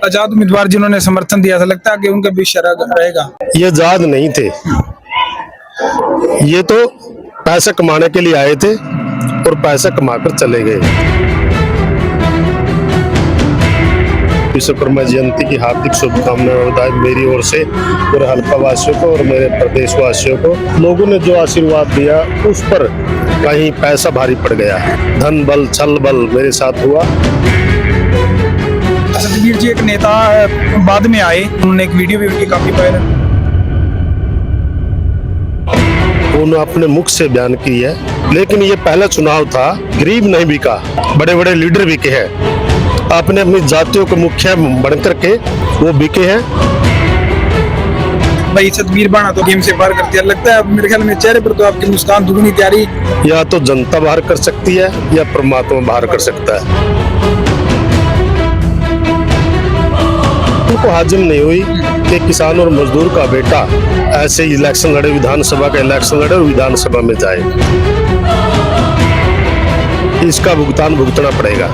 आजाद उम्मीदवार जिन्होंने समर्थन दिया था, लगता है कि उनका भी शरह रहेगा। ये आजाद नहीं थे, ये तो पैसा कमाने के लिए आए थे और पैसा कमाकर चले गए। विश्वकर्मा जयंती की हार्दिक शुभकामनाएं बधाई मेरी ओर से पूरे हल्का वासियों को और मेरे प्रदेश वासियों को। लोगों ने जो आशीर्वाद दिया उस पर कहीं पैसा भारी पड़ गया, धन बल छल बल मेरे साथ हुआ। सतबीर जी एक नेता बाद में आए, उन्होंने एक वीडियो भी उनकी काफी वायरल, उन्होंने अपने मुख से बयान की है, लेकिन ये पहला चुनाव था, गरीब नहीं बिका, बड़े बड़े लीडर बिके हैं, अपने अपनी जातियों के मुखिया बनकर के वो बिके हैं। भाई सतबीर बाणा तो गेम से बाहर कर दिया, लगता है मेरे ख्याल में चेहरे पर तो आपकी मुस्कान दुगनी तैयारी। या तो जनता बाहर कर सकती है या परमात्मा बाहर कर सकता है। उनको हाजिम नहीं हुई कि किसान और मजदूर का बेटा ऐसे इलेक्शन लड़े, विधानसभा का इलेक्शन लड़े और विधानसभा में जाए, इसका भुगतान भुगतना पड़ेगा।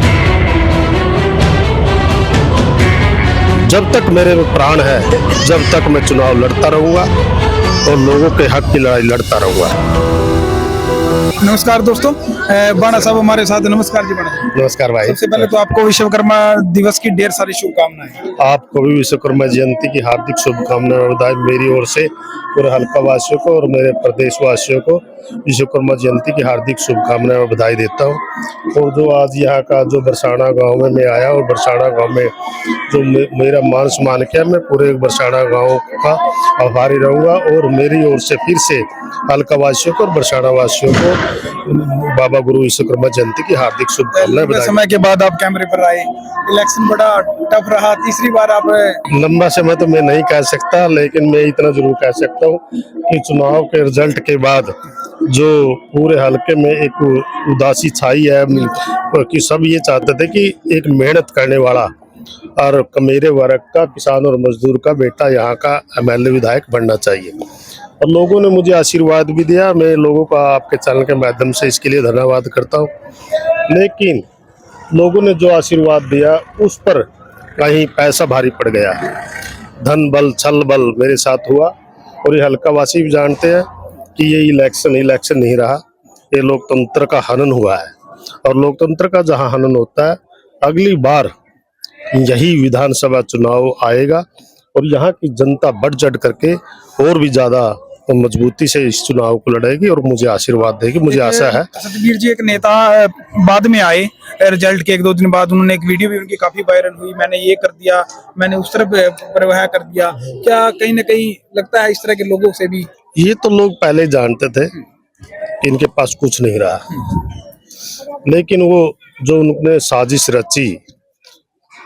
जब तक मेरे में प्राण है, जब तक मैं चुनाव लड़ता रहूंगा और लोगों के हक की लड़ाई लड़ता रहूंगा। नमस्कार दोस्तों, बाणा साहब हमारे साथ। नमस्कार जी बाणा। नमस्कार भाई। सबसे पहले तो आपको विश्वकर्मा दिवस की ढेर सारी शुभकामनाएं। आपको भी विश्वकर्मा जयंती की हार्दिक शुभकामनाएं बधाई मेरी ओर से पूरे हल्का वासियों को और मेरे प्रदेश वासियों को विश्वकर्मा जयंती की हार्दिक शुभकामनाएं बधाई देता हूं। और जो आज यहाँ का जो बरसाना गांव में मैं आया और बरसाना गांव में जो मेरा मान सम्मान किया, मैं पूरे बरसाना गांव का आभारी रहूंगा। और मेरी ओर से फिर से हल्का वासियों को और बरसाना वासियों को बाबा गुरु विश्वकर्मा जयंती की हार्दिक शुभकामनाएं बधाई। समय के बाद आप कैमरे पर आए, इलेक्शन बड़ा टफ रहा, तीसरी बार आप। लंबा समय तो मैं नहीं कह सकता, लेकिन मैं इतना जरूर कह सकता हूँ कि चुनाव के रिजल्ट के बाद जो पूरे हलके में एक उदासी छाई है कि सब ये चाहते थे कि एक मेहनत करने वाला और मेरे वर्ग का किसान और मजदूर का बेटा यहाँ का एमएलए विधायक बनना चाहिए। और लोगों ने मुझे आशीर्वाद भी दिया, मैं लोगों का आपके चैनल के माध्यम से इसके लिए धन्यवाद करता हूँ। लेकिन लोगों ने जो आशीर्वाद दिया उस पर कहीं पैसा भारी पड़ गया, धन बल छल बल मेरे साथ हुआ। और ये हल्का वासी भी जानते हैं कि ये इलेक्शन नहीं रहा, ये लोकतंत्र का हनन हुआ है। और लोकतंत्र का जहाँ हनन होता है, अगली बार यही विधानसभा चुनाव आएगा और यहाँ की जनता बढ़ चढ़ करके और भी ज्यादा मजबूती से इस चुनाव को लड़ेगी और मुझे आशीर्वाद देगी, मुझे आशा है। सतबीर जी एक नेता बाद में आए, रिजल्ट के 1-2 दिन बाद, उन्होंने एक वीडियो भी उनकी काफी वायरल हुई, मैंने ये कर दिया, मैंने उस तरफ प्रवाह कर दिया। क्या कहीं ना कहीं लगता है इस तरह के लोगों से भी? ये तो लोग पहले जानते थे कि इनके पास कुछ नहीं रहा, लेकिन वो जो उन्होंने साजिश रची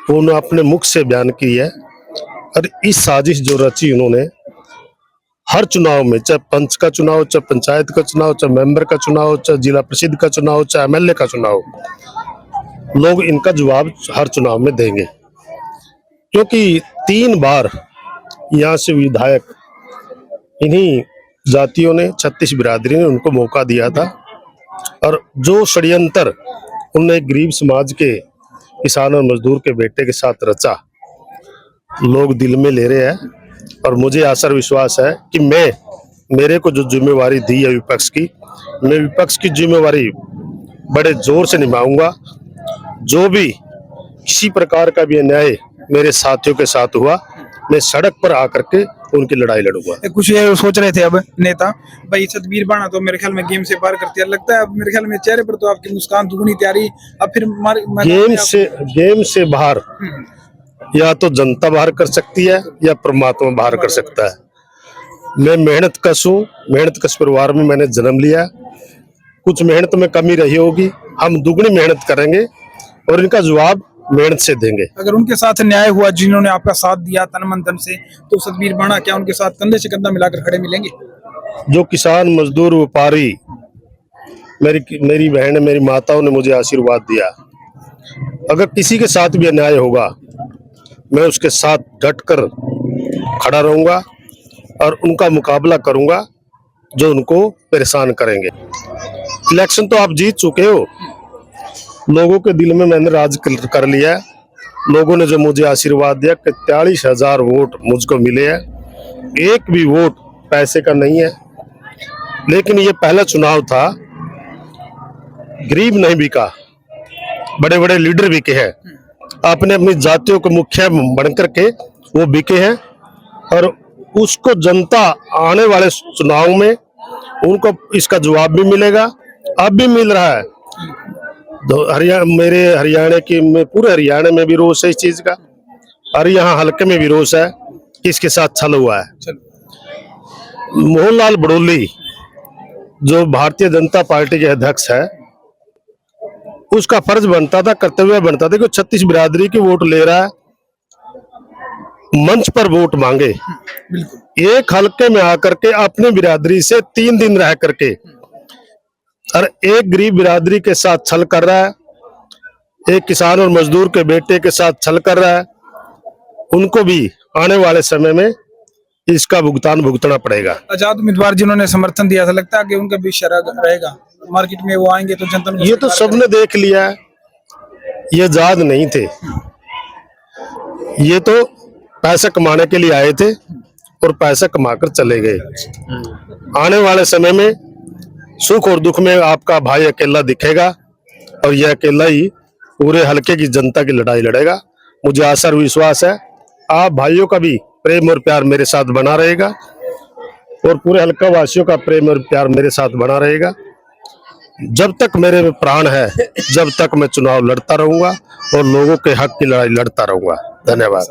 उन्होंने अपने मुख से बयान की है। और इस साजिश जो रची उन्होंने हर चुनाव में, चाहे पंच का चुनाव, चाहे पंचायत का चुनाव, चाहे मेंबर का चुनाव, चाहे जिला परिषद का चुनाव, चाहे एमएलए का चुनाव, लोग इनका जवाब हर चुनाव में देंगे। क्योंकि 3 बार यहाँ से विधायक इन्हीं जातियों ने, 36 बिरादरी ने उनको मौका दिया था। और जो षड्यंत्र उन्होंने गरीब समाज के किसान और मजदूर के बेटे के साथ रचा, लोग दिल में ले रहे हैं। और मुझे आशा विश्वास है कि मेरे को जो जिम्मेवारी दी है विपक्ष की, मैं विपक्ष की जिम्मेवारी बड़े जोर से निभाऊंगा। जो भी किसी प्रकार का भी अन्याय मेरे साथियों के साथ हुआ, मैं सड़क पर आकर के उनकी लड़ाई लड़ूंगा। कुछ ये सोच रहे थे अब नेता, भाई सतबीर बाणा तो मेरे ख्याल में गेम से बाहर करती है, लगता है मेरे ख्याल में चेहरे पर तो आपकी मुस्कान दुगनी तैयारी। अब फिर गेम से बाहर या तो जनता बाहर कर सकती है या परमात्मा बाहर कर सकता है। मैं मेहनत कश हूँ, मेहनत कश परिवार में मैंने जन्म लिया। कुछ मेहनत में कमी रही होगी, हम दुगनी मेहनत करेंगे और इनका जवाब मेहनत से देंगे। अगर उनके साथ न्याय हुआ, जिन्होंने आपका साथ दिया तन मन धन से, तो सतबीर बाणा क्या उनके साथ कंधे से कंधा मिलाकर खड़े मिलेंगे? जो किसान मजदूर व्यापारी, मेरी बहन, मेरी माताओं ने मुझे आशीर्वाद दिया, अगर किसी के साथ भी अन्याय होगा मैं उसके साथ डटकर खड़ा रहूंगा और उनका मुकाबला करूंगा जो उनको परेशान करेंगे। इलेक्शन तो आप जीत चुके हो, लोगों के दिल में मैंने राज कर लिया है। लोगों ने जो मुझे आशीर्वाद दिया कि 43,000 वोट मुझको मिले हैं, एक भी वोट पैसे का नहीं है। लेकिन ये पहला चुनाव था, गरीब नहीं बिका, बड़े बड़े लीडर बिके हैं, अपने अपनी जातियों के मुखिया बनकर के वो बिके हैं। और उसको जनता आने वाले चुनाव में उनको इसका जवाब भी मिलेगा, अब भी मिल रहा है। मेरे हरियाणा की में पूरे हरियाणा में भी रोष है इस चीज का, और यहाँ हल्के में भी रोष है कि इसके साथ छल हुआ है। मोहनलाल बड़ोली जो भारतीय जनता पार्टी के अध्यक्ष है, उसका फर्ज बनता था, कर्तव्य बनता था कि 36 बिरादरी की वोट ले रहा है, मंच पर वोट मांगे। एक हल्के में आकर के अपनी बिरादरी से 3 दिन रह करके और एक गरीब बिरादरी के साथ छल कर रहा है, एक किसान और मजदूर के बेटे के साथ छल कर रहा है। उनको भी आने वाले समय में इसका भुगतान भुगतना पड़ेगा। आजाद उम्मीदवार जिन्होंने समर्थन दिया था, लगता है कि उनका भी शरह रहेगा मार्केट में, वो आएंगे तो जनता ये तो सबने देख लिया है, ये आजाद नहीं थे, ये तो पैसा कमाने के लिए आए थे और पैसा कमाकर चले गए। आने वाले समय में सुख और दुख में आपका भाई अकेला दिखेगा, और यह अकेला ही पूरे हलके की जनता की लड़ाई लड़ेगा। मुझे आशा और विश्वास है आप भाइयों का भी प्रेम और प्यार मेरे साथ बना रहेगा, और पूरे हलका वासियों का प्रेम और प्यार मेरे साथ बना रहेगा। जब तक मेरे में प्राण है, जब तक मैं चुनाव लड़ता रहूंगा और लोगों के हक की लड़ाई लड़ता रहूंगा। धन्यवाद।